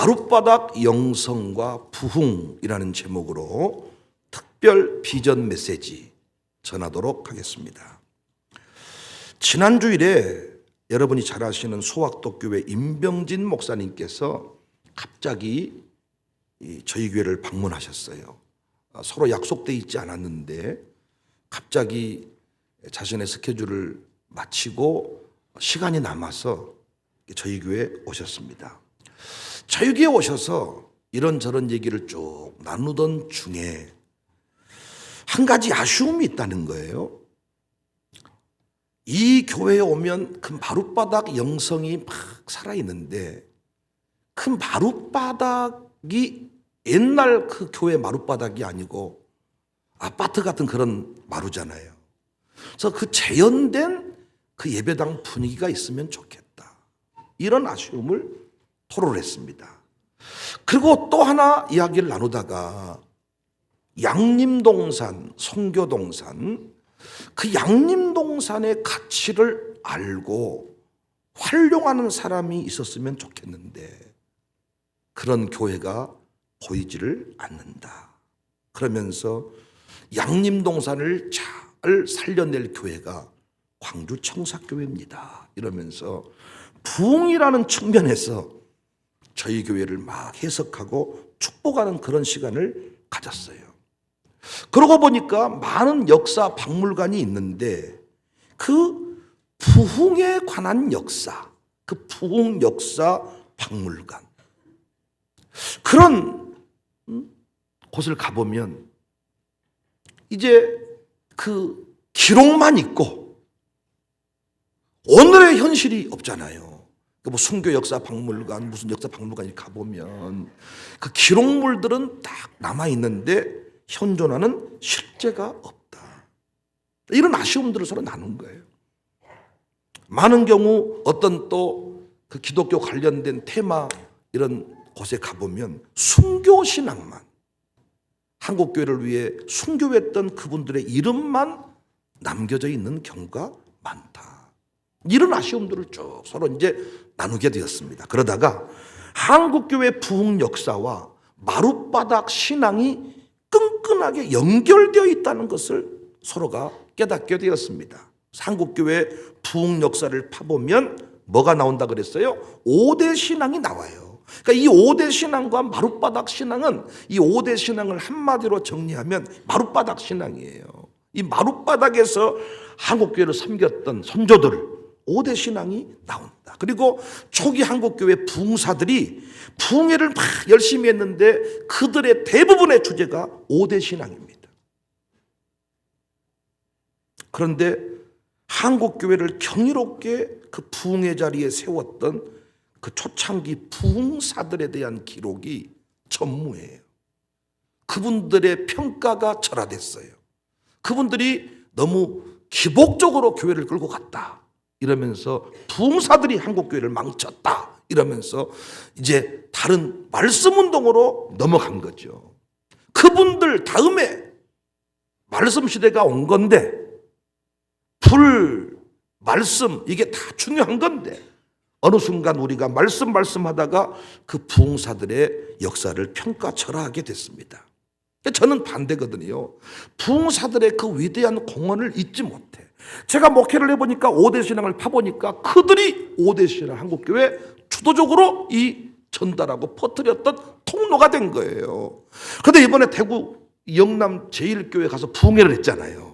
마룻바닥 영성과 부흥이라는 제목으로 특별 비전 메시지 전하도록 하겠습니다. 지난 주일에 여러분이 잘 아시는 소학도교회 임병진 목사님께서 갑자기 저희 교회를 방문하셨어요. 서로 약속되어 있지 않았는데 갑자기 자신의 스케줄을 마치고 시간이 남아서 저희 교회에 오셨습니다. 저희 교회에 오셔서 이런저런 얘기를 쭉 나누던 중에 한 가지 아쉬움이 있다는 거예요. 이 교회에 오면 그 마룻바닥 영성이 막 살아있는데 그 마룻바닥이 옛날 그 교회 마룻바닥이 아니고 아파트 같은 그런 마루잖아요. 그래서 그 재현된 그 예배당 분위기가 있으면 좋겠다. 이런 아쉬움을 토로를 했습니다. 그리고 또 하나 이야기를 나누다가 양림동산, 송교동산, 그 양림동산의 가치를 알고 활용하는 사람이 있었으면 좋겠는데 그런 교회가 보이지를 않는다. 그러면서 양림동산을 잘 살려낼 교회가 광주 청사교회입니다. 이러면서 부흥이라는 측면에서 저희 교회를 막 해석하고 축복하는 그런 시간을 가졌어요. 그러고 보니까 많은 역사 박물관이 있는데 그 부흥에 관한 역사, 그 부흥 역사 박물관, 그런 곳을 가보면 이제 그 기록만 있고 오늘의 현실이 없잖아요. 뭐 순교 역사 박물관, 무슨 역사 박물관에 가보면 그 기록물들은 딱 남아있는데 현존하는 실제가 없다. 이런 아쉬움들을 서로 나눈 거예요. 많은 경우 어떤 또 그 기독교 관련된 테마 이런 곳에 가보면 순교신앙만, 한국교회를 위해 순교했던 그분들의 이름만 남겨져 있는 경우가 많다. 이런 아쉬움들을 쭉 서로 이제 나누게 되었습니다. 그러다가 한국교회 부흥 역사와 마룻바닥 신앙이 끈끈하게 연결되어 있다는 것을 서로가 깨닫게 되었습니다. 한국교회 부흥 역사를 파보면 뭐가 나온다 그랬어요? 5대 신앙이 나와요. 그러니까 이 5대 신앙과 마룻바닥 신앙은 이 5대 신앙을 한마디로 정리하면 마룻바닥 신앙이에요. 이 마룻바닥에서 한국교회를 섬겼던 선조들 5대 신앙이 나온다. 그리고 초기 한국교회 부흥사들이 부흥회를 막 열심히 했는데 그들의 대부분의 주제가 5대 신앙입니다. 그런데 한국교회를 경이롭게 그 부흥회 자리에 세웠던 그 초창기 부흥사들에 대한 기록이 전무해요. 그분들의 평가가 절하됐어요. 그분들이 너무 기복적으로 교회를 끌고 갔다. 이러면서 부흥사들이 한국교회를 망쳤다. 이러면서 이제 다른 말씀운동으로 넘어간 거죠. 그분들 다음에 말씀 시대가 온 건데 말씀 이게 다 중요한 건데 어느 순간 우리가 말씀하다가 그 부흥사들의 역사를 평가절하하게 됐습니다. 저는 반대거든요. 부흥사들의 그 위대한 공헌을 잊지 못해. 제가 목회를 해보니까 5대 신앙을 파보니까 그들이 5대 신앙 한국교회 주도적으로 이 전달하고 퍼뜨렸던 통로가 된 거예요. 그런데 이번에 대구 영남 제1교회 가서 부흥회를 했잖아요.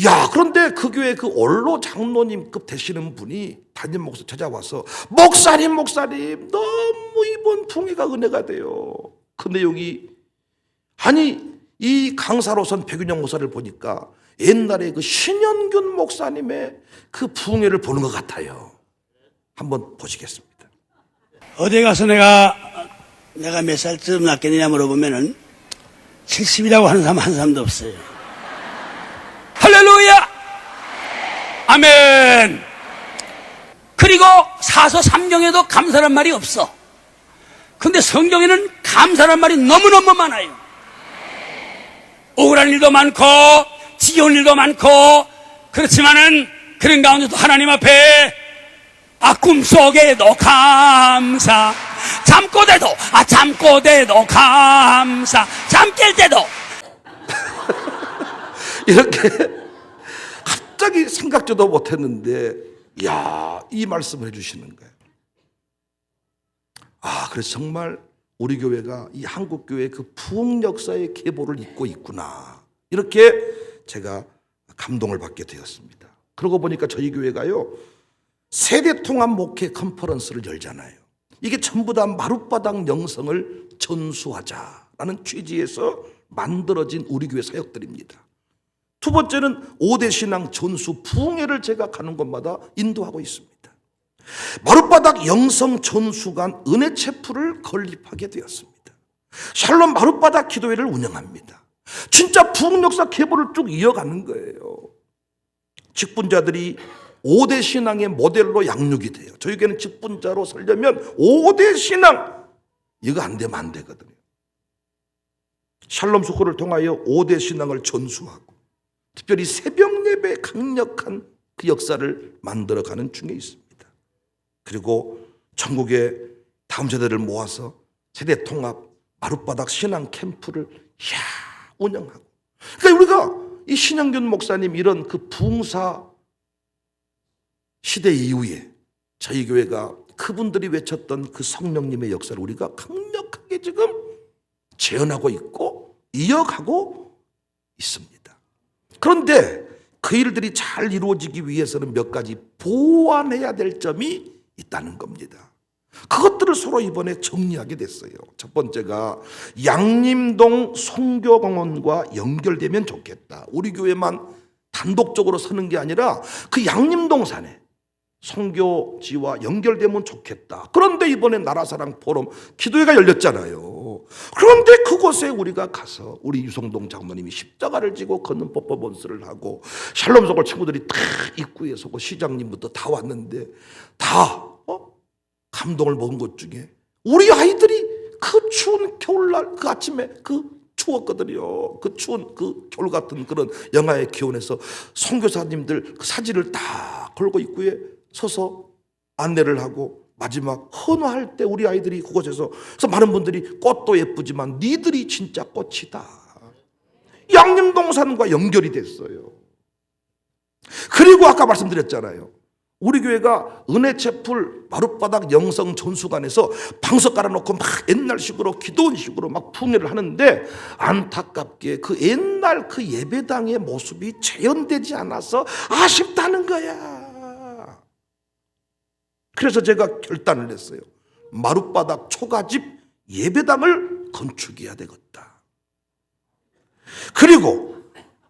야, 그런데 그 교회 그 원로 장로님급 되시는 분이 담임 목사 찾아와서 목사님 너무 이번 부흥회가 은혜가 돼요. 그 내용이 아니 이 강사로선 백윤영 목사를 보니까 옛날에 그 신현균 목사님의 그 부흥회를 보는 것 같아요. 한번 보시겠습니다. 어디 가서 내가 몇 살쯤 낫겠느냐 물어보면은 70이라고 하는 사람 한 사람도 없어요. 할렐루야! 아멘! 그리고 사서 삼경에도 감사란 말이 없어. 근데 성경에는 감사란 말이 너무너무 많아요. 억울한 일도 많고 지겨운 일도 많고 그렇지만은 그런 가운데도 하나님 앞에 꿈속에도 감사, 잠꼬대도 감사, 잠 깰 때도. 이렇게 갑자기 생각지도 못했는데, 야, 이 말씀을 해주시는 거예요. 그래서 정말 우리 교회가 이 한국 교회의 그 부흥 역사의 계보를 잇고 있구나, 이렇게 제가 감동을 받게 되었습니다. 그러고 보니까 저희 교회가요, 세대 통합 목회 컨퍼런스를 열잖아요. 이게 전부 다 마룻바닥 영성을 전수하자라는 취지에서 만들어진 우리 교회 사역들입니다. 두 번째는 5대 신앙 전수 부흥회를 제가 가는 곳마다 인도하고 있습니다. 마룻바닥 영성 전수관 은혜 체프를 건립하게 되었습니다. 샬롬 마룻바닥 기도회를 운영합니다. 진짜 부흥 역사 계보를 쭉 이어가는 거예요. 직분자들이 5대 신앙의 모델로 양육이 돼요. 저에게는 직분자로 살려면 5대 신앙, 이거 안 되면 안 되거든요. 샬롬 수코를 통하여 5대 신앙을 전수하고, 특별히 새벽 예배의 강력한 그 역사를 만들어가는 중에 있습니다. 그리고 전국의 다음 세대를 모아서 세대 통합 마룻바닥 신앙 캠프를 운영하고, 그러니까 우리가 이 신영균 목사님 이런 그 부흥사 시대 이후에 저희 교회가 그분들이 외쳤던 그 성령님의 역사를 우리가 강력하게 지금 재현하고 있고 이어가고 있습니다. 그런데 그 일들이 잘 이루어지기 위해서는 몇 가지 보완해야 될 점이 있다는 겁니다. 그것들을 서로 이번에 정리하게 됐어요. 첫 번째가 양림동 선교공원과 연결되면 좋겠다. 우리 교회만 단독적으로 서는 게 아니라 그 양림동 산에 선교지와 연결되면 좋겠다. 그런데 이번에 나라사랑 포럼 기도회가 열렸잖아요. 그런데 그곳에 우리가 가서 우리 유성동 장로님이 십자가를 지고 걷는 퍼포먼스를 하고, 샬롬석을 친구들이 다 입구에 서고 시장님부터 다 왔는데 다 감동을 먹은 것 중에 우리 아이들이 그 추운 겨울날 그 아침에 추웠거든요. 그 추운 그 겨울 같은 그런 영하의 기온에서 선교사님들 그 사진을 다 걸고 입구에 서서 안내를 하고 마지막 헌화할 때 우리 아이들이 그곳에서, 그래서 많은 분들이 꽃도 예쁘지만 니들이 진짜 꽃이다. 양림동산과 연결이 됐어요. 그리고 아까 말씀드렸잖아요. 우리 교회가 은혜채풀 마룻바닥 영성 전수관에서 방석 깔아놓고 막 옛날식으로 기도원식으로 막 풍회를 하는데, 안타깝게 그 옛날 그 예배당의 모습이 재현되지 않아서 아쉽다는 거야. 그래서 제가 결단을 했어요. 마룻바닥 초가집 예배당을 건축해야 되겠다. 그리고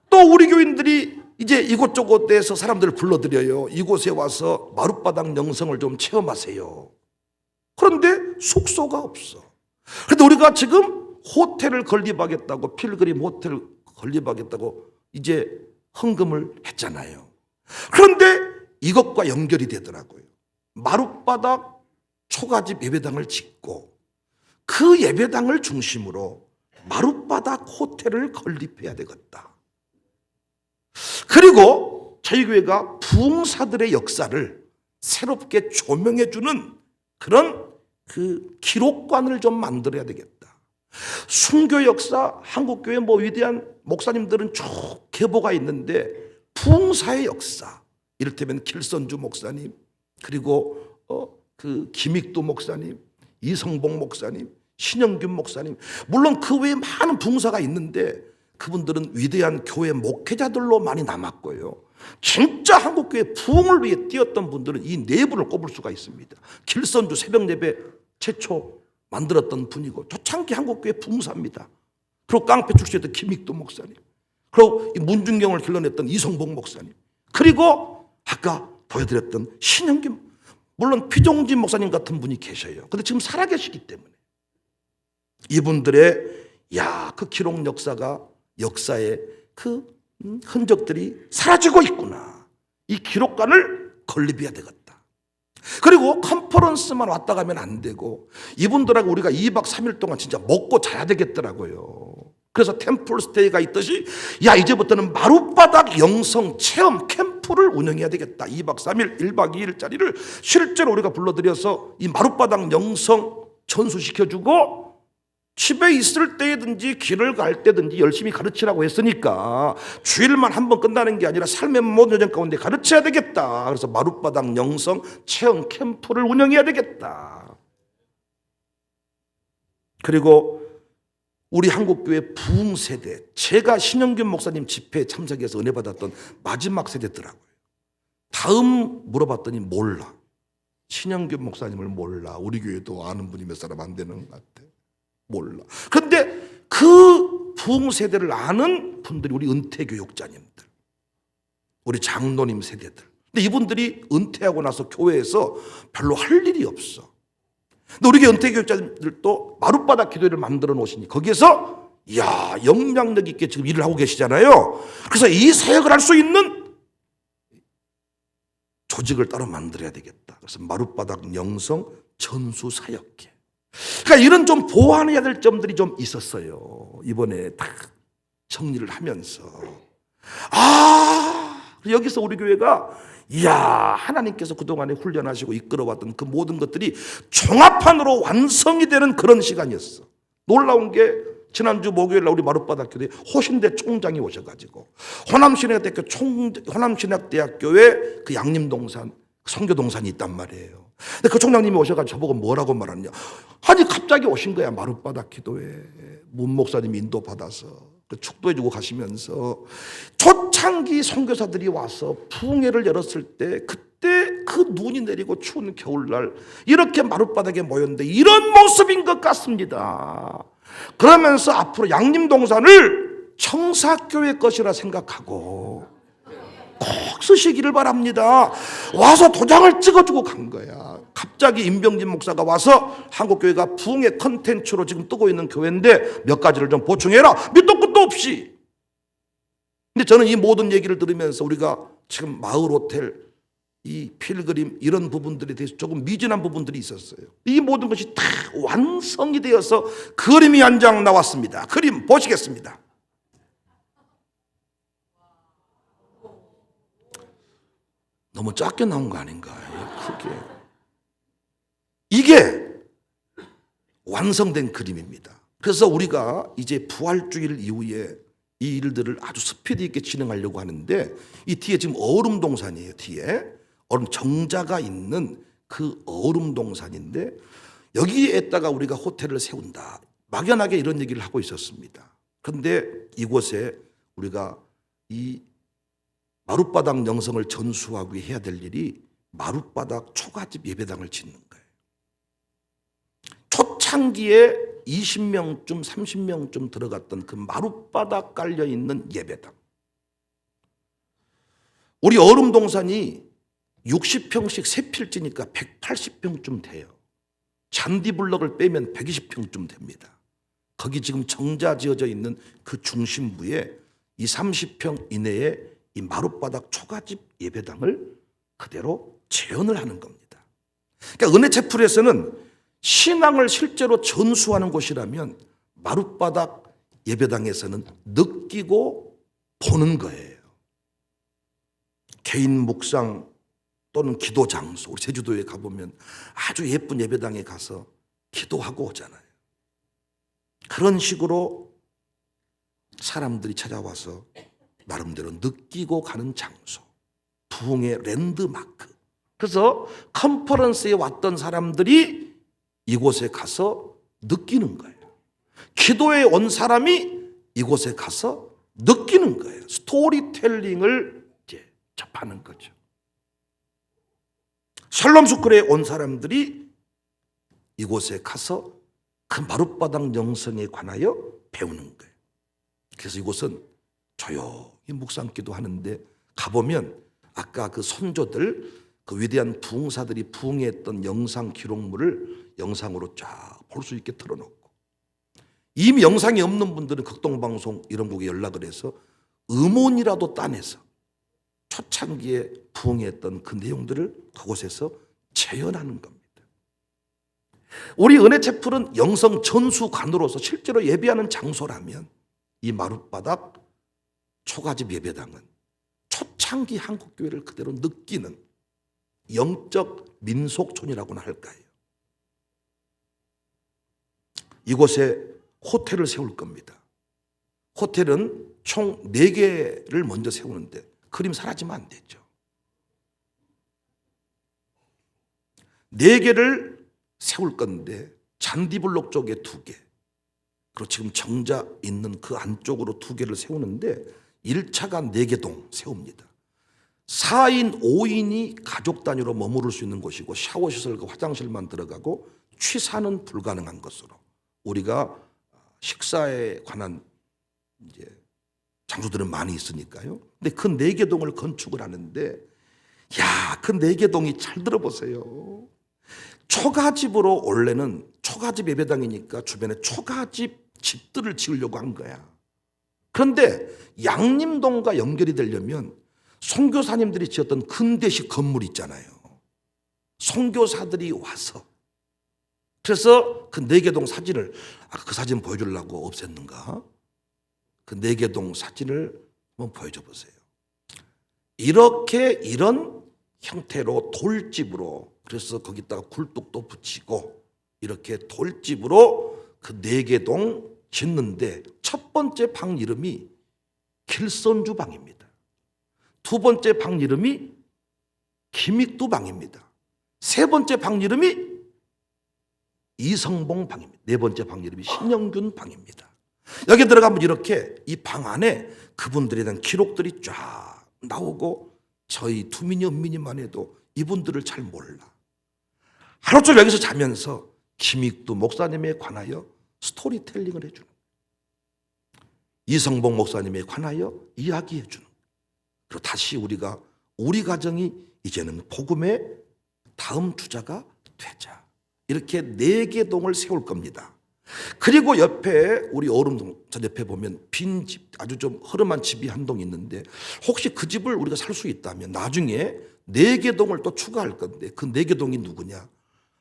또 우리 교인들이 이제 이곳저곳에서 사람들을 불러들여요. 이곳에 와서 마룻바닥 영성을 좀 체험하세요. 그런데 숙소가 없어. 그런데 우리가 지금 호텔을 건립하겠다고, 필그림 호텔을 건립하겠다고 이제 헌금을 했잖아요. 그런데 이것과 연결이 되더라고요. 마룻바닥 초가집 예배당을 짓고 그 예배당을 중심으로 마룻바닥 호텔을 건립해야 되겠다. 그리고 저희 교회가 부흥사들의 역사를 새롭게 조명해주는 그런 그 기록관을 좀 만들어야 되겠다. 순교 역사, 한국교회 위대한 목사님들은 쭉 계보가 있는데, 부흥사의 역사, 이를테면 길선주 목사님, 그리고 그 김익도 목사님, 이성봉 목사님, 신영균 목사님, 물론 그 외에 많은 부흥사가 있는데 그분들은 위대한 교회 목회자들로 많이 남았고요. 진짜 한국교회 부흥을 위해 뛰었던 분들은 이 네 분을 꼽을 수가 있습니다. 길선주 새벽 예배 최초 만들었던 분이고 초창기 한국교회 부흥사입니다. 그리고 깡패 출신이었던 김익도 목사님, 그리고 문중경을 길러냈던 이성봉 목사님, 그리고 아까 보여드렸던 신영균, 물론 피종진 목사님 같은 분이 계셔요. 그런데 지금 살아계시기 때문에 이분들의 그 기록 역사의 그 흔적들이 사라지고 있구나. 이 기록관을 건립해야 되겠다. 그리고 컨퍼런스만 왔다 가면 안 되고 이분들하고 우리가 2박 3일 동안 진짜 먹고 자야 되겠더라고요. 그래서 템플스테이가 있듯이 이제부터는 마룻바닥 영성 체험 캠프 캠프를 운영해야 되겠다. 2박 3일, 1박 2일짜리를 실제로 우리가 불러들여서 이 마룻바닥 영성 전수시켜주고 집에 있을 때든지 길을 갈 때든지 열심히 가르치라고 했으니까 주일만 한 번 끝나는 게 아니라 삶의 모든 여정 가운데 가르쳐야 되겠다. 그래서 마룻바닥 영성 체험 캠프를 운영해야 되겠다. 그리고 우리 한국교회 부흥 세대, 제가 신영균 목사님 집회에 참석해서 은혜 받았던 마지막 세대더라고요. 다음 물어봤더니 몰라. 신영균 목사님을 몰라. 우리 교회도 아는 분이 몇 사람 안 되는 것 같아. 몰라. 그런데 그 부흥 세대를 아는 분들이 우리 은퇴교육자님들, 우리 장로님 세대들. 근데 이분들이 은퇴하고 나서 교회에서 별로 할 일이 없어. 근데 우리 은퇴교육자님들도 마룻바닥 기도회를 만들어 놓으시니 거기에서 이야, 영향력 있게 지금 일을 하고 계시잖아요. 그래서 이 사역을 할 수 있는 조직을 따로 만들어야 되겠다. 그래서 마룻바닥 영성 전수 사역회. 그러니까 이런 좀 보완해야 될 점들이 좀 있었어요. 이번에 다 정리를 하면서. 여기서 우리 교회가 이야, 하나님께서 그동안에 훈련하시고 이끌어왔던 그 모든 것들이 종합판으로 완성이 되는 그런 시간이었어. 놀라운 게 지난주 목요일 날 우리 마룻바닥 교회 호신대 총장이 오셔가지고 호남신학대학교에 그 양림동산 성교동산이 있단 말이에요. 근데 그 총장님이 오셔가지고 저보고 뭐라고 말하느냐. 아니 갑자기 오신 거야. 마룻바닥 기도회 문 목사님이 인도받아서 그 축도해주고 가시면서 초창기 선교사들이 와서 부흥회를 열었을 때 그때 그 눈이 내리고 추운 겨울날 이렇게 마룻바닥에 모였는데 이런 모습인 것 같습니다. 그러면서 앞으로 양림동산을 청사교회 것이라 생각하고 꼭 쓰시기를 바랍니다. 와서 도장을 찍어주고 간 거야. 갑자기 임병진 목사가 와서 한국교회가 부흥의 컨텐츠로 지금 뜨고 있는 교회인데 몇 가지를 좀 보충해라. 밑도 끝도 없이. 근데 저는 이 모든 얘기를 들으면서 우리가 지금 마을 호텔, 이 필그림 이런 부분들에 대해서 조금 미진한 부분들이 있었어요. 이 모든 것이 다 완성이 되어서 그림이 한 장 나왔습니다. 그림 보시겠습니다. 너무 작게 나온 거 아닌가요? 크게. 이게 완성된 그림입니다. 그래서 우리가 이제 부활주일 이후에 이 일들을 아주 스피드 있게 진행하려고 하는데 이 뒤에 지금 얼음동산이에요. 뒤에 얼음 정자가 있는 그 얼음동산인데 여기에다가 우리가 호텔을 세운다. 막연하게 이런 얘기를 하고 있었습니다. 그런데 이곳에 우리가 이 마룻바닥 영성을 전수하고 해야 될 일이 마룻바닥 초가집 예배당을 짓는 거예요. 초창기에 20명쯤 30명쯤 들어갔던 그 마룻바닥 깔려있는 예배당. 우리 얼음동산이 60평씩 3필지니까 180평쯤 돼요. 잔디블럭을 빼면 120평쯤 됩니다. 거기 지금 정자 지어져 있는 그 중심부에 이 30평 이내에 이 마룻바닥 초가집 예배당을 그대로 재현을 하는 겁니다. 그러니까 은혜채플에서는 신앙을 실제로 전수하는 곳이라면 마룻바닥 예배당에서는 느끼고 보는 거예요. 개인 묵상 또는 기도 장소, 우리 제주도에 가보면 아주 예쁜 예배당에 가서 기도하고 오잖아요. 그런 식으로 사람들이 찾아와서 나름대로 느끼고 가는 장소, 부흥의 랜드마크. 그래서 컨퍼런스에 왔던 사람들이 이곳에 가서 느끼는 거예요. 기도에 온 사람이 이곳에 가서 느끼는 거예요. 스토리텔링을 이제 접하는 거죠. 샬롬스쿨에 온 사람들이 이곳에 가서 그 마룻바닥 영성에 관하여 배우는 거예요. 그래서 이곳은 조용히 묵상기도 하는데 가보면 아까 그 선조들 그 위대한 부흥사들이 부흥했던 영상 기록물을 영상으로 쫙 볼 수 있게 틀어놓고 이미 영상이 없는 분들은 극동방송 이런 곡에 연락을 해서 음원이라도 따내서 초창기에 부흥했던 그 내용들을 그곳에서 재현하는 겁니다. 우리 은혜채플은 영성 전수관으로서 실제로 예배하는 장소라면 이 마룻바닥 초가집 예배당은 초창기 한국교회를 그대로 느끼는 영적 민속촌이라고나 할까요? 이곳에 호텔을 세울 겁니다. 호텔은 총 4개를 먼저 세우는데 그림 사라지면 안 되죠. 4개를 세울 건데 잔디블록 쪽에 2개, 그리고 지금 정자 있는 그 안쪽으로 2개를 세우는데 1차가 4개 동 세웁니다. 4인, 5인이 가족 단위로 머무를 수 있는 곳이고 샤워시설과 화장실만 들어가고 취사는 불가능한 것으로, 우리가 식사에 관한 이제 장소들은 많이 있으니까요. 근데 그 4개 동을 건축을 하는데, 야, 그 4개 동이 잘 들어보세요. 초가집으로 원래는 초가집 예배당이니까 주변에 초가집 집들을 지으려고 한 거야. 그런데 양림동과 연결이 되려면 선교사님들이 지었던 근대식 건물 있잖아요. 선교사들이 와서, 그래서 그 4개 동 사진을, 아까 그 사진 보여주려고 없앴는가? 그 4개 동 사진을 한번 보여줘 보세요. 이런 형태로 돌집으로, 그래서 거기다가 굴뚝도 붙이고 이렇게 돌집으로 그 4개 동 짓는데, 첫 번째 방 이름이 길선주 방입니다. 2번째 방 이름이 김익두 방입니다. 3번째 방 이름이 이성봉 방입니다. 4번째 방 이름이 신영균 방입니다. 여기 들어가면 이렇게 이 방 안에 그분들에 대한 기록들이 쫙 나오고, 저희 투민이 은민이만 해도 이분들을 잘 몰라. 하루 종일 여기서 자면서 김익두 목사님에 관하여 스토리텔링을 해주는, 이성봉 목사님에 관하여 이야기해주는, 그리고 다시 우리 가정이 이제는 복음의 다음 주자가 되자, 이렇게 4개 동을 세울 겁니다. 그리고 옆에 우리 어른동 저 옆에 보면 빈 집, 아주 좀 허름한 집이 한 동 있는데, 혹시 그 집을 우리가 살 수 있다면 나중에 4개 동을 또 추가할 건데, 그 4개 동이 누구냐?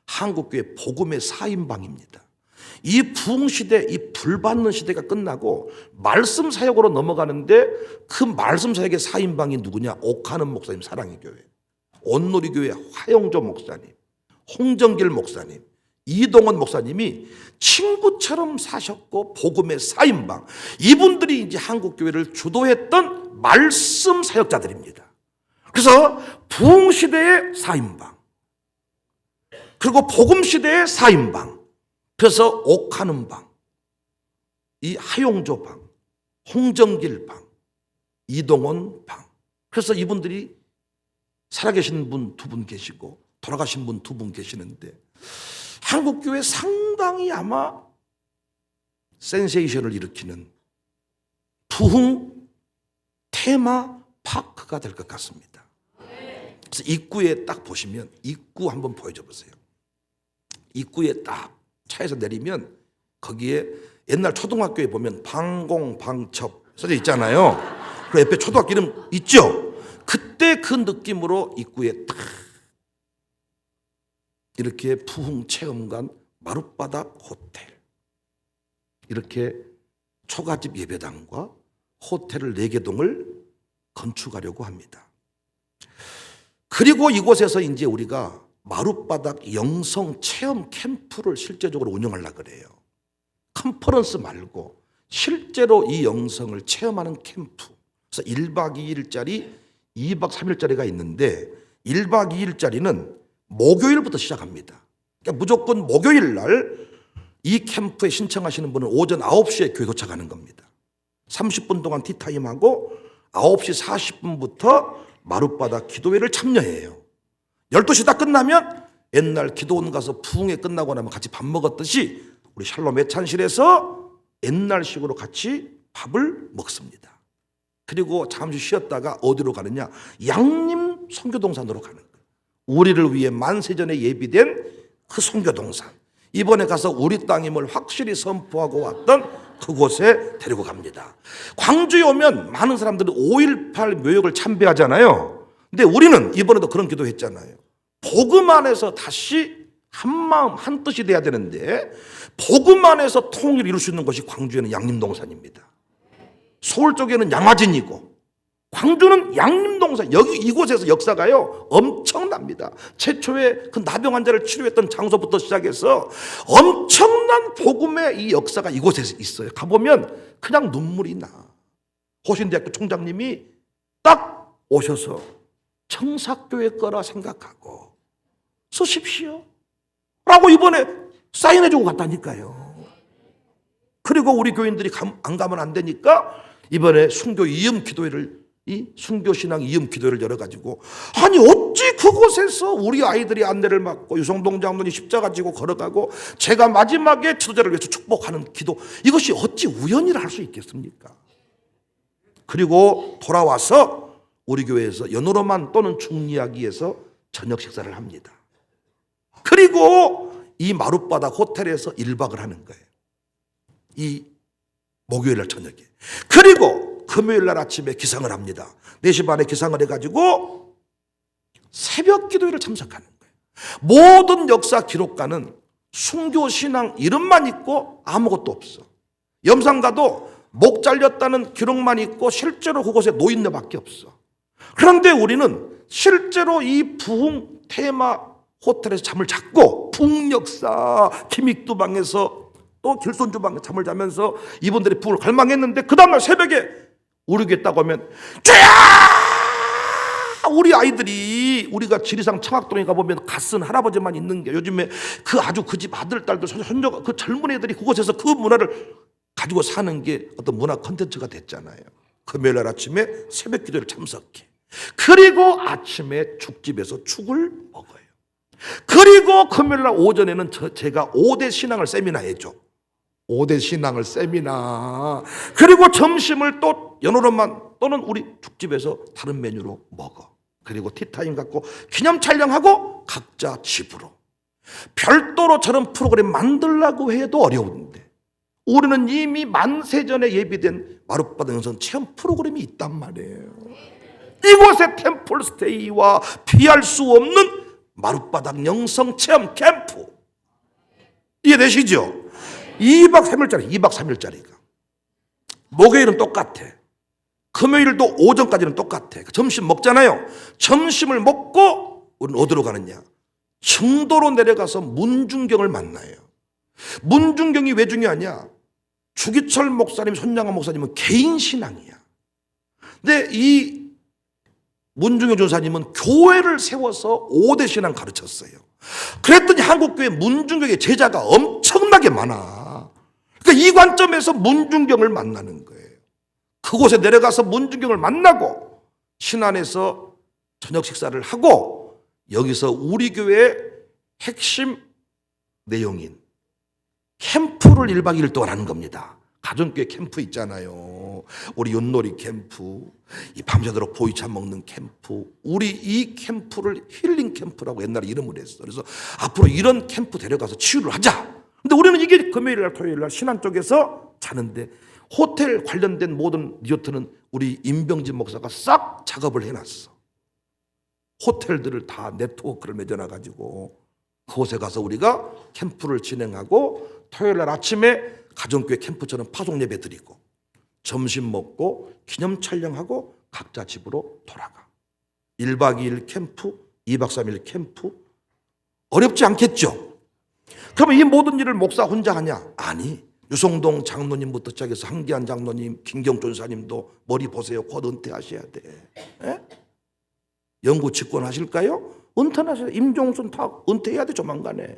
한국교회 복음의 4인방입니다. 이 부흥시대, 이 불받는 시대가 끝나고 말씀 사역으로 넘어가는데, 그 말씀 사역의 4인방이 누구냐? 옥하는 목사님 사랑의 교회, 온누리교회 화영조 목사님, 홍정길 목사님, 이동원 목사님이 친구처럼 사셨고 복음의 4인방, 이분들이 이제 한국교회를 주도했던 말씀 사역자들입니다. 그래서 부흥시대의 4인방, 그리고 복음시대의 4인방, 그래서 옥하는 방, 이 하용조 방, 홍정길 방, 이동원 방, 그래서 이분들이 살아계신 분 2분 계시고 돌아가신 분 2분 계시는데, 한국교회 상당히 아마 센세이션을 일으키는 부흥 테마 파크가 될 것 같습니다. 그래서 입구에 딱 보시면, 입구 한번 보여줘 보세요. 입구에 딱 차에서 내리면 거기에 옛날 초등학교에 보면 방공방첩 써져 있잖아요. 그 옆에 초등학교 이름 있죠? 그때 그 느낌으로 입구에 딱 이렇게 부흥체험관 마룻바닥 호텔, 이렇게 초가집 예배당과 호텔을 4개 동을 건축하려고 합니다. 그리고 이곳에서 이제 우리가 마룻바닥 영성 체험 캠프를 실제적으로 운영하려고 그래요. 컨퍼런스 말고 실제로 이 영성을 체험하는 캠프. 그래서 1박 2일짜리, 2박 3일짜리가 있는데, 1박 2일짜리는 목요일부터 시작합니다. 그러니까 무조건 목요일 날 이 캠프에 신청하시는 분은 오전 9시에 교회 도착하는 겁니다. 30분 동안 티타임하고 9시 40분부터 마룻바닥 기도회를 참여해요. 12시 다 끝나면 옛날 기도원 가서 부흥회 끝나고 나면 같이 밥 먹었듯이 우리 샬롬 애찬실에서 옛날식으로 같이 밥을 먹습니다. 그리고 잠시 쉬었다가 어디로 가느냐? 양림 선교동산으로 가는 거예요. 우리를 위해 만세전에 예비된 그 선교동산, 이번에 가서 우리 땅임을 확실히 선포하고 왔던 그곳에 데리고 갑니다. 광주에 오면 많은 사람들이 5.18 묘역을 참배하잖아요. 근데 우리는 이번에도 그런 기도했잖아요. 복음 안에서 다시 한 마음 한 뜻이 돼야 되는데, 복음 안에서 통일을 이룰 수 있는 것이 광주에는 양림동산입니다. 서울 쪽에는 양화진이고 광주는 양림동산, 여기 이곳에서 역사가요 엄청납니다. 최초의 그 나병 환자를 치료했던 장소부터 시작해서 엄청난 복음의 이 역사가 이곳에 있어요. 가보면 그냥 눈물이 나. 호신대학교 총장님이 딱 오셔서 청사교회 거라 생각하고 쓰십시오 라고 이번에 사인해주고 갔다니까요. 그리고 우리 교인들이 안 가면 안 되니까 이번에 순교 이음 기도회를, 이 순교신앙 이음 기도회를 열어가지고, 아니 어찌 그곳에서 우리 아이들이 안내를 맡고 유성동 장로님 십자가 지고 걸어가고 제가 마지막에 지도자를 위해서 축복하는 기도, 이것이 어찌 우연이라 할 수 있겠습니까? 그리고 돌아와서 우리 교회에서 연호로만 또는 중리하기에서 저녁 식사를 합니다. 그리고 이 마룻바닥 호텔에서 1박을 하는 거예요. 이 목요일 날 저녁에. 그리고 금요일 날 아침에 기상을 합니다. 4시 반에 기상을 해가지고 새벽 기도회를 참석하는 거예요. 모든 역사 기록가는 순교신앙 이름만 있고 아무것도 없어. 염산가도 목 잘렸다는 기록만 있고 실제로 그곳에 노인네밖에 없어. 그런데 우리는 실제로 이 부흥 테마 호텔에서 잠을 잤고 부흥역사 김익두방에서 또 길손주방에 잠을 자면서 이분들이 부흥을 갈망했는데 그 다음날 새벽에 우리 교회 딱 오면 쫙 우리 아이들이, 우리가 지리산 청학동에 가보면 갓쓴 할아버지만 있는 게 요즘에 그 아주 그 집 아들 딸들 손녀가 그 젊은 애들이 그곳에서 그 문화를 가지고 사는 게 어떤 문화 콘텐츠가 됐잖아요. 금요일 날 아침에 새벽 기도를 참석해. 그리고 아침에 죽집에서 죽을 먹어요. 그리고 금요일 날 오전에는 제가 5대 신앙을 세미나 해줘. 5대 신앙을 세미나. 그리고 점심을 또 연호로만 또는 우리 죽집에서 다른 메뉴로 먹어. 그리고 티타임 갖고 기념 촬영하고 각자 집으로. 별도로 저런 프로그램 만들려고 해도 어려운데 우리는 이미 만세전에 예비된 마룻바닥 영성 체험 프로그램이 있단 말이에요. 이곳에 템플스테이와 피할 수 없는 마룻바닥 영성 체험 캠프. 이해되시죠? 2박 3일짜리, 2박 3일짜리가. 목요일은 똑같아. 금요일도 오전까지는 똑같아. 점심 먹잖아요. 점심을 먹고 우리는 어디로 가느냐? 청도로 내려가서 문중경을 만나요. 문중경이 왜 중요하냐? 주기철 목사님, 손양아 목사님은 개인 신앙이야. 근데 이 문중경 전사님은 교회를 세워서 5대 신앙 가르쳤어요. 그랬더니 한국교회 문중경의 제자가 엄청나게 많아. 그러니까 이 관점에서 문중경을 만나는 거예요. 그곳에 내려가서 문중경을 만나고 신안에서 저녁 식사를 하고 여기서 우리 교회의 핵심 내용인 캠프를 1박 2일 동안 하는 겁니다. 가정교회 캠프 있잖아요. 우리 윷놀이 캠프, 이 밤새도록 보이차 먹는 캠프, 우리 이 캠프를 힐링 캠프라고 옛날에 이름을 했어. 그래서 앞으로 이런 캠프 데려가서 치유를 하자. 근데 우리는 이게 금요일 날 토요일 날 신안 쪽에서 자는데 호텔 관련된 모든 리조트는 우리 임병진 목사가 싹 작업을 해놨어. 호텔들을 다 네트워크를 맺어놔가지고 그곳에 가서 우리가 캠프를 진행하고 토요일 날 아침에 가정교회 캠프처럼 파송 예배 드리고 점심 먹고 기념 촬영하고 각자 집으로 돌아가. 1박 2일 캠프, 2박 3일 캠프. 어렵지 않겠죠? 그러면 이 모든 일을 목사 혼자 하냐? 아니, 유성동 장로님부터 시작해서 한기한 장로님, 김경존 사님도 머리 보세요. 곧 은퇴하셔야 돼. 에? 연구 직권하실까요? 은퇴하셔야 돼. 임종순 다 은퇴해야 돼. 조만간에.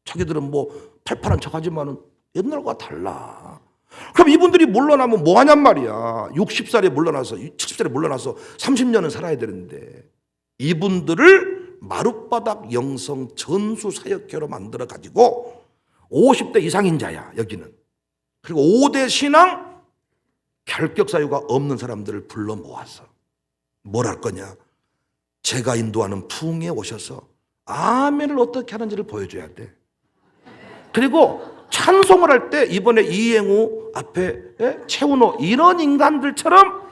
자기들은 뭐 팔팔한 척하지만은 옛날과 달라. 그럼 이분들이 물러나면 뭐 하냔 말이야. 60살에 물러나서 70살에 물러나서 30년은 살아야 되는데 이분들을 마룻바닥 영성 전수 사역회로 만들어 가지고 50대 이상인 자야 여기는. 그리고 5대 신앙 결격 사유가 없는 사람들을 불러 모아서 뭘 할 거냐? 제가 인도하는 풍에 오셔서 아멘을 어떻게 하는지를 보여줘야 돼. 그리고 찬송을 할 때 이번에 이행우 앞에 최은호 이런 인간들처럼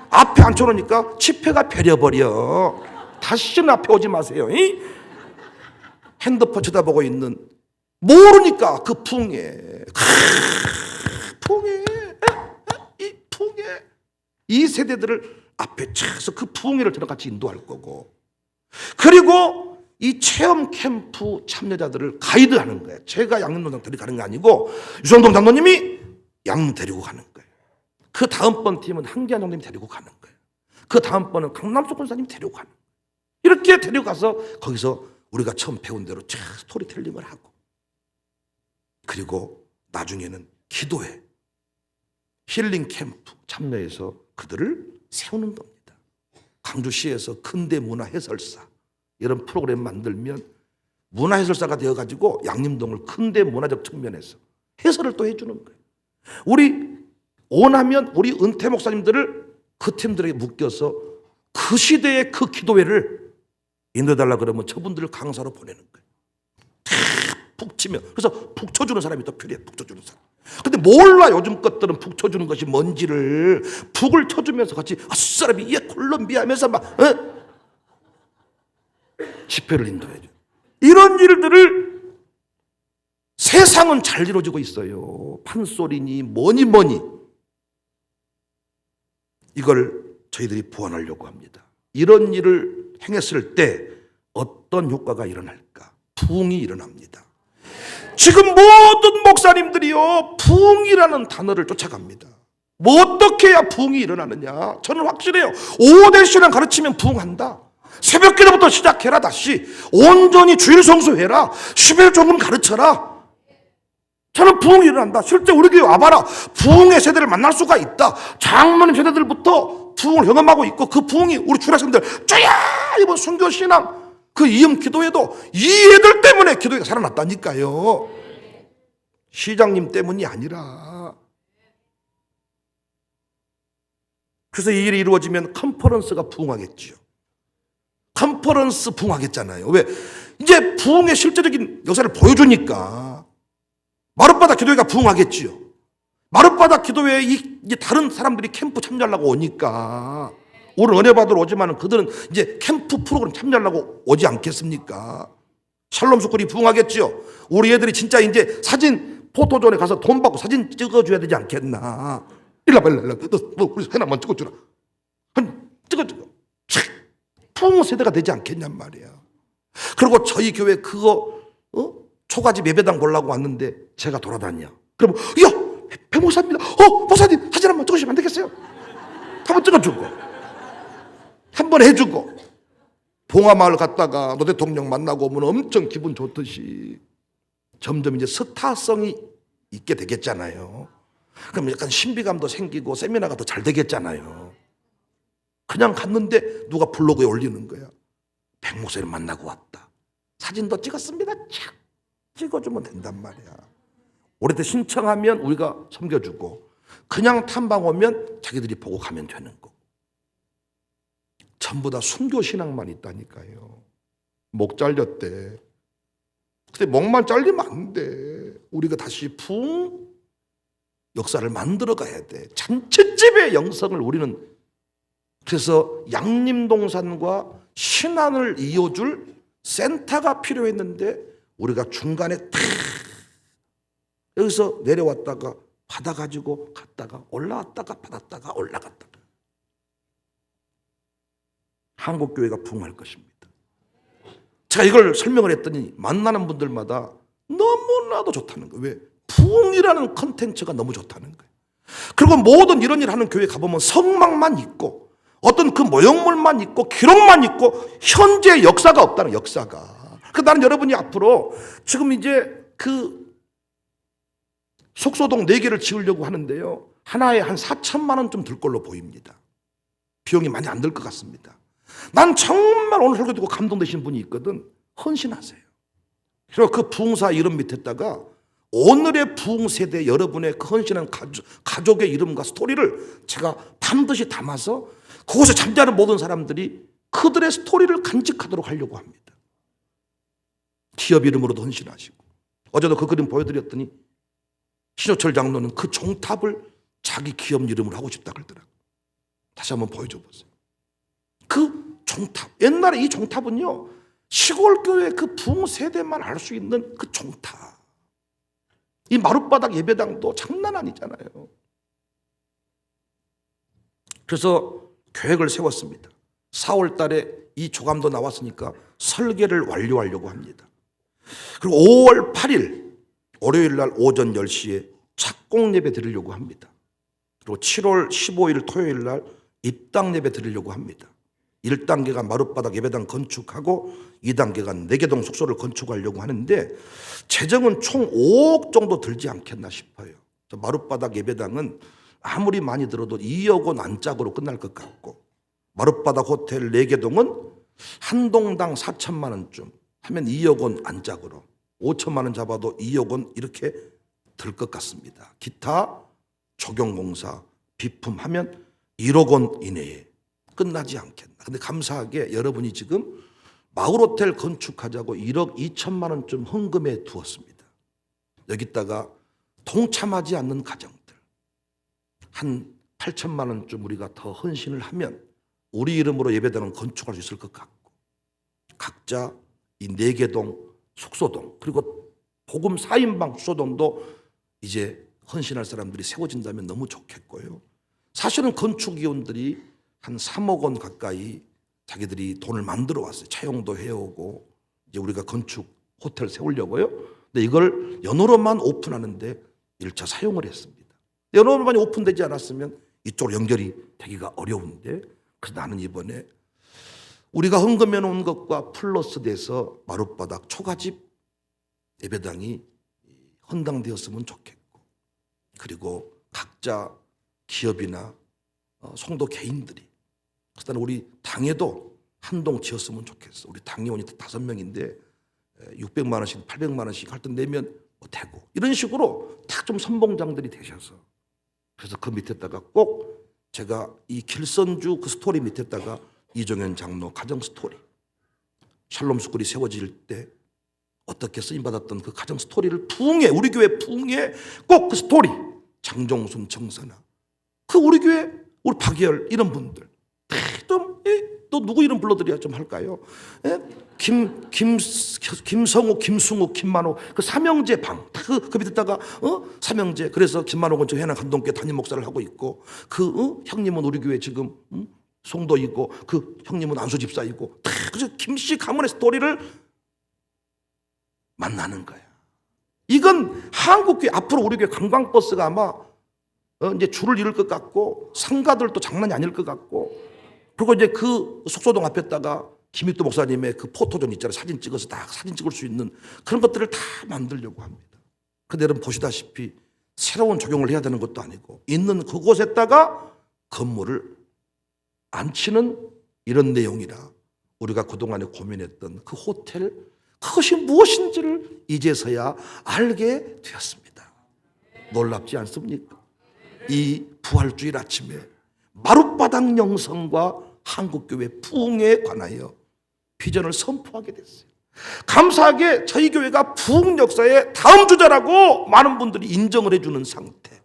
앞에 앉혀놓으니까 치패가 배려버려. 다시는 앞에 오지 마세요. 핸드폰 쳐다보고 있는 모르니까 그 풍에 이 세대들을 앞에 차서 그 부흥회를 저랑 같이 인도할 거고, 그리고 이 체험 캠프 참여자들을 가이드하는 거예요. 제가 양림동장 데리고 가는 게 아니고 유성동 장로님이 양 데리고 가는 거예요. 그 다음번 팀은 한기한 장로님이 데리고 가는 거예요. 그 다음번은 강남석 권사님이 데리고 가는 거예요. 이렇게 데려가서 거기서 우리가 처음 배운 대로 쫙 스토리텔링을 하고, 그리고 나중에는 기도회, 힐링 캠프 참여해서 그들을 세우는 겁니다. 광주시에서 근대 문화 해설사 이런 프로그램 만들면 문화 해설사가 되어가지고 양림동을 근대 문화적 측면에서 해설을 또 해주는 거예요. 우리 원하면 우리 은퇴 목사님들을 그 팀들에게 묶여서 그 시대의 그 기도회를 인도해달라 그러면 저분들을 강사로 보내는 거예요. 푹 치면. 그래서 푹 쳐주는 사람이 더 필요해. 푹 쳐주는 사람. 근데 몰라 요즘 것들은 푹 쳐주는 것이 뭔지를. 푹을 쳐주면서 같이 아싸라비 예 콜롬비아 하면서 막 집회를 인도해줘. 이런 일들을 세상은 잘 이루어지고 있어요. 판소리니 뭐니 이걸 저희들이 보완하려고 합니다. 이런 일을 행했을 때 어떤 효과가 일어날까? 부흥이 일어납니다. 지금 모든 목사님들이요 부흥이라는 단어를 쫓아갑니다. 뭐 어떻게 해야 부흥이 일어나느냐? 저는 확실해요. 오대 신앙 가르치면 부흥한다. 새벽 기도부터 시작해라. 다시 온전히 주일 성수해라. 10일 종은 가르쳐라. 저는 부흥이 일어난다. 실제 우리 교회 와봐라. 부흥의 세대를 만날 수가 있다. 장로님 세대들부터 부흥을 경험하고 있고, 그 부흥이 우리 주일학생들 쫙 이번 순교신앙 그 이음 기도회도 이 애들 때문에 기도회가 살아났다니까요. 시장님 때문이 아니라. 그래서 이 일이 이루어지면 컨퍼런스가 부흥하겠지요. 컨퍼런스 부흥하겠잖아요. 왜? 이제 부흥의 실제적인 역사를 보여주니까 마룻바닥 기도회가 부흥하겠지요. 마룻바닥 기도회에 이제 다른 사람들이 캠프 참여하려고 오니까, 오늘 은혜 받으러 오지만 그들은 이제 캠프 프로그램 참여하려고 오지 않겠습니까? 샬롬 스쿨이 부흥하겠지요. 우리 애들이 진짜 이제 사진 포토존에 가서 돈 받고 사진 찍어줘야 되지 않겠나? 일로 와봐. 너 우리 사진 한번 찍어주라. 찍어줘. 부흥 세대가 되지 않겠냔 말이야. 그리고 저희 교회 그거 초가집 예배당 보려고 왔는데 제가 돌아다녀. 그럼 야, 배 목사입니다. 목사님 사진 한번 찍으시면 안 되겠어요? 한번 찍어주고, 한번 해주고. 봉화마을 갔다가 노 대통령 만나고 오면 엄청 기분 좋듯이 점점 이제 스타성이 있게 되겠잖아요. 그럼 약간 신비감도 생기고 세미나가 더 잘 되겠잖아요. 그냥 갔는데 누가 블로그에 올리는 거야. 백 목사님 만나고 왔다. 사진도 찍었습니다. 착 찍어주면 된단 말이야. 우리한테 신청하면 우리가 섬겨주고, 그냥 탐방 오면 자기들이 보고 가면 되는 거고. 전부 다 순교신앙만 있다니까요. 목 잘렸대. 근데 목만 잘리면 안 돼. 우리가 다시 부흥 역사를 만들어 가야 돼. 잔치집의 영성을 우리는. 그래서 양림동산과 신안을 이어줄 센터가 필요했는데 우리가 중간에 탁 여기서 내려왔다가 받아가지고 갔다가 올라왔다가 받았다가 올라갔다가. 한국교회가 부흥할 것입니다. 제가 이걸 설명을 했더니 만나는 분들마다 너무나도 좋다는 거예요. 왜? 부흥이라는 컨텐츠가 너무 좋다는 거예요. 그리고 모든 이런 일 하는 교회 가보면 성막만 있고 어떤 그 모형물만 있고 기록만 있고 현재 역사가 없다는, 역사가. 그래서 나는 여러분이 앞으로 지금 이제 그 속소동 4개를 지으려고 하는데요, 하나에 한 4천만 원쯤 들 걸로 보입니다. 비용이 많이 안 들 것 같습니다. 난 정말 오늘 설교 듣고 감동되신 분이 있거든. 헌신하세요. 그리고 그 부흥사 이름 밑에다가 오늘의 부흥 세대 여러분의 그 헌신한 가족의 이름과 스토리를 제가 반드시 담아서 그곳에 잠자는 모든 사람들이 그들의 스토리를 간직하도록 하려고 합니다. 기업 이름으로도 헌신하시고. 어제도 그 그림 보여드렸더니 신호철 장로는 그 종탑을 자기 기업 이름으로 하고 싶다 그러더라고요. 다시 한번 보여줘 보세요. 그 종탑, 옛날에 이 종탑은요 시골교회 그 부흥 세대만 알 수 있는 그 종탑. 이 마룻바닥 예배당도 장난 아니잖아요. 그래서 계획을 세웠습니다. 4월 달에 이 조감도 나왔으니까 설계를 완료하려고 합니다. 그리고 5월 8일 월요일 날 오전 10시에 착공 예배 드리려고 합니다. 그리고 7월 15일 토요일 날 입당 예배 드리려고 합니다. 1단계가 마룻바닥 예배당 건축하고 2단계가 내개동 숙소를 건축하려고 하는데 재정은 총 5억 정도 들지 않겠나 싶어요. 마룻바닥 예배당은 아무리 많이 들어도 2억 원 안짝으로 끝날 것 같고, 마룻바닥 호텔 내개동은 한 동당 4천만 원쯤 하면 2억 원 안짝으로, 5천만 원 잡아도 2억 원 이렇게 들 것 같습니다. 기타 조경공사 비품하면 1억 원 이내에 끝나지 않겠나. 근데 감사하게 여러분이 지금 마을호텔 건축하자고 1억 2천만 원쯤 헌금해 두었습니다. 여기다가 동참하지 않는 가정들 한 8천만 원쯤 우리가 더 헌신을 하면 우리 이름으로 예배당은 건축할 수 있을 것 같고, 각자 이 4개동 숙소동 그리고 복음 4인방 숙소동도 이제 헌신할 사람들이 세워진다면 너무 좋겠고요. 사실은 건축위원들이 한 3억 원 가까이 자기들이 돈을 만들어 왔어요. 차용도 해오고 이제 우리가 건축 호텔 세우려고요. 근데 이걸 연호로만 오픈하는데 1차 사용을 했습니다. 연호로만 오픈되지 않았으면 이쪽으로 연결이 되기가 어려운데, 그래서 나는 이번에 우리가 헌금해 놓은 것과 플러스 돼서 마룻바닥 초가집 예배당이 헌당되었으면 좋겠고, 그리고 각자 기업이나 성도 개인들이, 그래서 우리 당에도 한 동 지었으면 좋겠어. 우리 당의원이 5명인데 600만 원씩 800만 원씩 할 때 내면 되고, 이런 식으로 딱 좀 선봉장들이 되셔서, 그래서 그 밑에다가 꼭 제가 이 길선주 그 스토리 밑에다가 이종현 장로 가정 스토리, 샬롬 스쿨이 세워질 때 어떻게 쓰임받았던 그 가정 스토리를 부흥회, 우리 교회 부흥회 꼭 그 스토리, 장종순 정선아, 그 우리 교회 우리 박예열 이런 분들 또 누구 이름 불러드려야 좀 할까요? 김성우, 김승우, 김만호, 그 삼형제 방, 그 밑에다가 삼형제. 그래서 김만호 건축 해남 감동교회 담임 목사를 하고 있고, 그 형님은 우리 교회 지금 송도이고, 그 형님은 안수 집사이고, 그래서 김씨 가문의 스토리를 만나는 거야. 이건 한국교회 앞으로 우리 교회 관광버스가 아마 이제 줄을 이룰 것 같고, 상가들도 장난이 아닐 것 같고, 그리고 이제 그 숙소동 앞에다가 김익도 목사님의 그 포토존 있잖아요. 사진 찍어서 다 사진 찍을 수 있는 그런 것들을 다 만들려고 합니다. 근데 여러분 보시다시피 새로운 적용을 해야 되는 것도 아니고, 있는 그곳에다가 건물을 앉히는 이런 내용이라 우리가 그동안에 고민했던 그 호텔, 그것이 무엇인지를 이제서야 알게 되었습니다. 놀랍지 않습니까? 이 부활주일 아침에 마룻바닥 영성과 한국교회 부흥에 관하여 비전을 선포하게 됐어요. 감사하게 저희 교회가 부흥 역사의 다음 주자라고 많은 분들이 인정을 해주는 상태.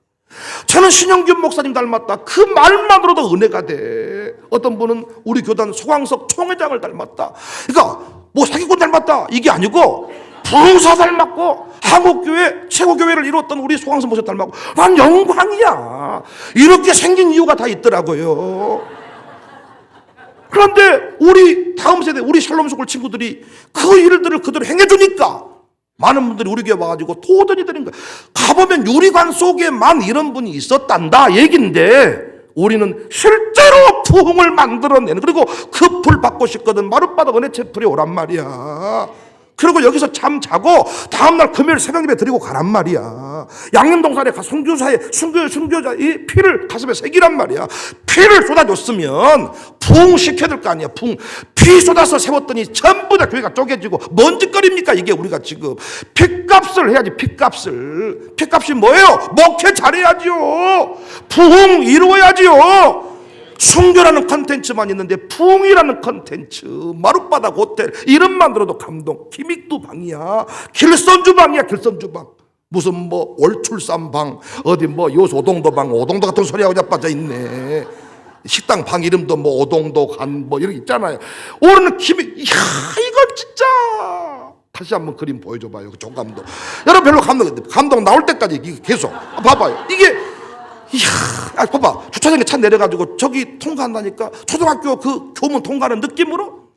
저는 신영균 목사님 닮았다, 그 말만으로도 은혜가 돼. 어떤 분은 우리 교단 소광석 총회장을 닮았다. 그러니까 뭐 사기꾼 닮았다 이게 아니고 부흥사 닮았고 한국교회 최고교회를 이뤘던 우리 소광석 목사 닮았고, 난 영광이야. 이렇게 생긴 이유가 다 있더라고요. 그런데 우리 다음 세대, 우리 샬롬 스쿨 친구들이 그 일들을 그대로 행해주니까 많은 분들이 우리 교회 와가지고 도전이 되는 거야. 가보면 유리관 속에만 이런 분이 있었단다 얘긴데, 우리는 실제로 부흥을 만들어내는, 그리고 그 불 받고 싶거든 마룻바닥 은혜 채플에 오란 말이야. 그리고 여기서 잠 자고 다음날 금요일 새벽 예배 드리고 가란 말이야. 양림동산에 가 순교자 이 피를 가슴에 새기란 말이야. 피를 쏟아줬으면 부흥시켜야 될 거 아니야. 피 쏟아서 세웠더니 전부 다 교회가 쪼개지고 뭔 짓거리입니까 이게. 우리가 지금 핏값을 해야지. 핏값이 뭐예요? 목회 잘해야지요. 부흥 이루어야지요. 순교라는 컨텐츠만 있는데 부흥이라는 컨텐츠, 마룻바닥 호텔 이름만 들어도 감동. 김익두 방이야, 길선주 방이야. 길선주 방 무슨 뭐 월출산방, 어디 뭐 요소동도 방, 오동도 같은 소리하고 자빠져 있네. 식당 방 이름도 뭐 오동도 간 뭐 이런 게 있잖아요. 오늘은 이야 이건 진짜 다시 한번 그림 보여줘봐요. 그 종감도 여러분 별로 감동 나올 때까지 계속 봐봐요. 이게 이야, 봐봐. 주차장에 차 내려가지고 저기 통과한다니까. 초등학교 그 교문 통과하는 느낌으로.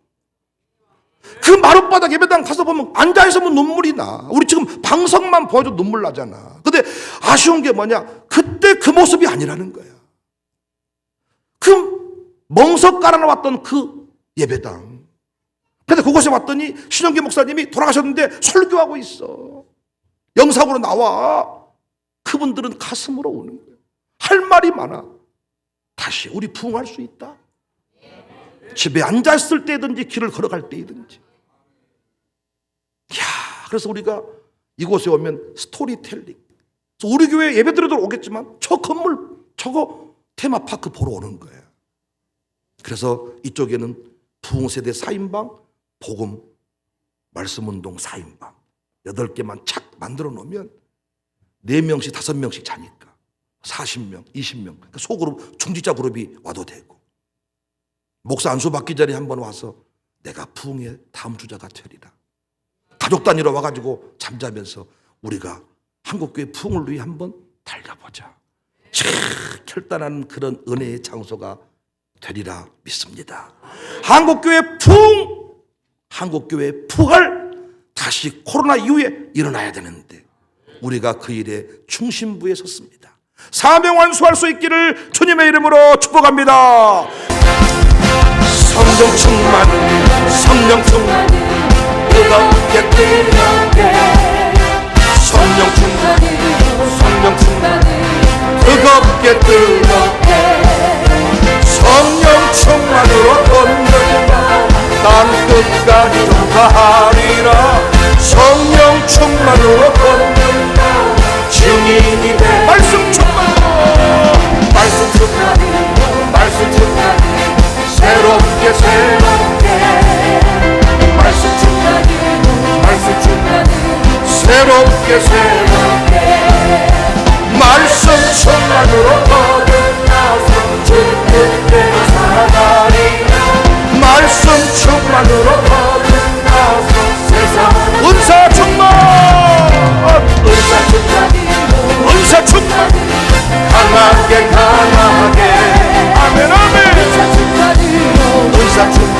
그 마룻바닥 예배당 가서 보면 앉아있으면 눈물이 나. 우리 지금 방송만 보여도 눈물 나잖아. 근데 아쉬운 게 뭐냐? 그때 그 모습이 아니라는 거야. 그 멍석 깔아놓았던 그 예배당. 근데 그곳에 왔더니 신영기 목사님이 돌아가셨는데 설교하고 있어. 영상으로 나와. 그분들은 가슴으로 우는 거야. 할 말이 많아. 다시 우리 부흥할 수 있다. 집에 앉았을 때든지 길을 걸어갈 때이든지. 그래서 우리가 이곳에 오면 스토리텔링. 그래서 우리 교회 예배드려도 오겠지만 저 건물 저거 테마파크 보러 오는 거예요. 그래서 이쪽에는 부흥세대 4인방, 복음 말씀운동 4인방 8개만 착 만들어 놓으면 4명씩 5명씩 자니까 40명, 20명 그러니까 소그룹, 중직자 그룹이 와도 되고, 목사 안수 받기 전에 한번 와서 내가 부흥의 다음 주자가 되리라. 가족 단위로 와가지고 잠자면서 우리가 한국교회 부흥을 위해 한번 달려보자. 결단하는 그런 은혜의 장소가 되리라 믿습니다. 한국교회 부흥, 한국교회 부활, 다시 코로나 이후에 일어나야 되는데 우리가 그 일에 중심부에 섰습니다. 사명 완수할 수 있기를 주님의 이름으로 축복합니다. 성령 충만, 성령 충만, 뜨겁게 뜨겁게, 성령 충만, 성령 충만, 뜨겁게 뜨겁게, 성령 충만으로 걷는다. 난 끝까지 전파하리라. 성령 충만으로 걷는다. 증인이 돼. 말씀 충만으로, 말씀 충만으로, 말씀 충만으로, 새롭게 새롭게, 말씀 충만으로, 말씀 충만으로, 새롭게 새롭게, 말씀 충만으로 거듭나서 주 뜻대로 살아가리라. 말씀 충만으로 거듭나서 세상 은사 충만, 은사 충만, 은사 충만, 강하게 강하게, 아멘 아멘. 은사 충만, 은사 충만,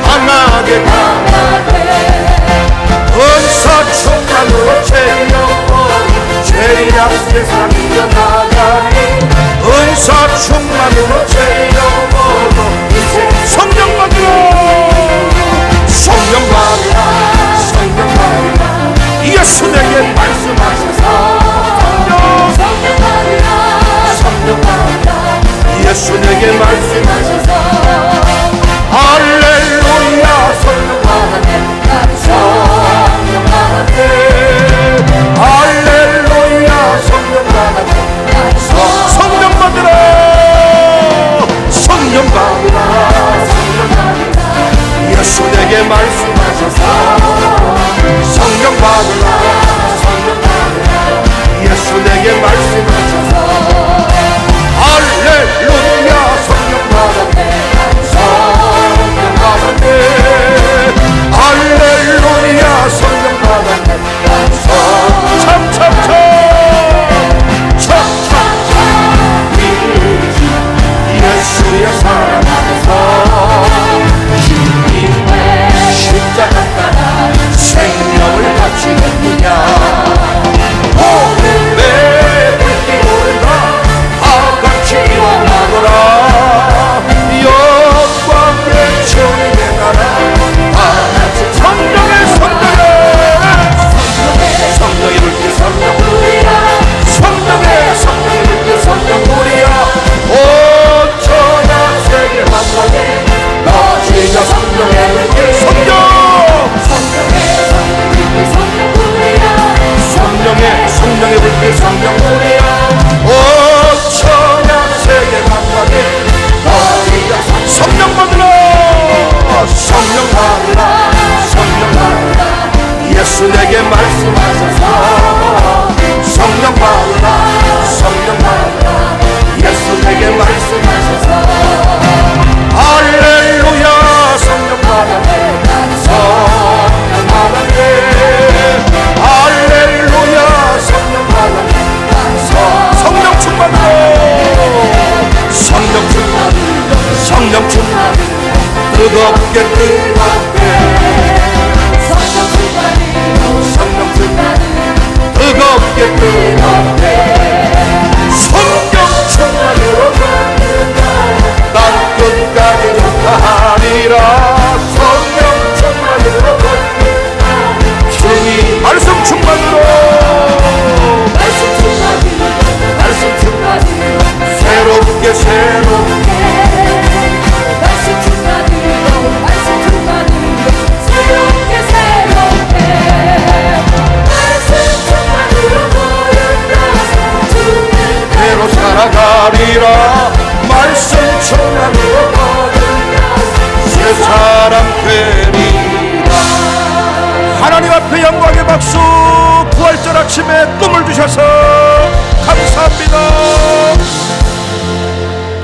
강하게 강하게, 은사 충만으로 채우고 죄악 세상 이겨나가니, 은사 충만으로 채우고 이제 성령 받으라, 성령 받으라, 성령 받으라. 예수 내게 말씀하셔서 성령 받으라, 성령 받으라. 예수 내게 말씀하셔서 할렐루야. 성령 받으네, 성령 받으네, 할렐루야. 성령 받으네, 성령 받으라, 성령 받으라, 성령 받으라. 예수 내게 말씀하셔서 성령 받으라, 성령 받으라. 예수 내게 말씀하셔서 할렐루야. 성령 받았네, 성령 받았네, 할렐루야. 성령 받았네, 참참참 참참참 예수의 사랑 안에서 주님의 십자가 따라 생명을 바치느냐. 오늘의 불길 오르다 다같이 일어나거라. 영광의 주님의 나라 다같이 성령의 성령의 불길 성령불이야, 성령의 불길 성령불이야. 온 천하 세계 만방에 너지가 성령의 불길, 성령의 불길 성령불이야. 온 천하 세계 만방에 너지가 성령 받으라, 성령 받으라, 성령 받으라. 예수 내게 말씀하셔서 성령 받으라, 성령 받으라. 예수 내게 말씀하셔서 할렐루야. 성령 받았네, 성령 받았네, 할렐루야. 성령 받았네, 성령 충만해. 뜨겁게 성령 충만으로 난 끝까지 가리라. 성령 충만으로 주님 말씀 충만으로 새롭게 대로 살아가리라. 말씀 충만으로 새 사람 되리라. 하나님 앞에 영광의 박수. 부활절 아침에 꿈을 주셔서 감사합니다.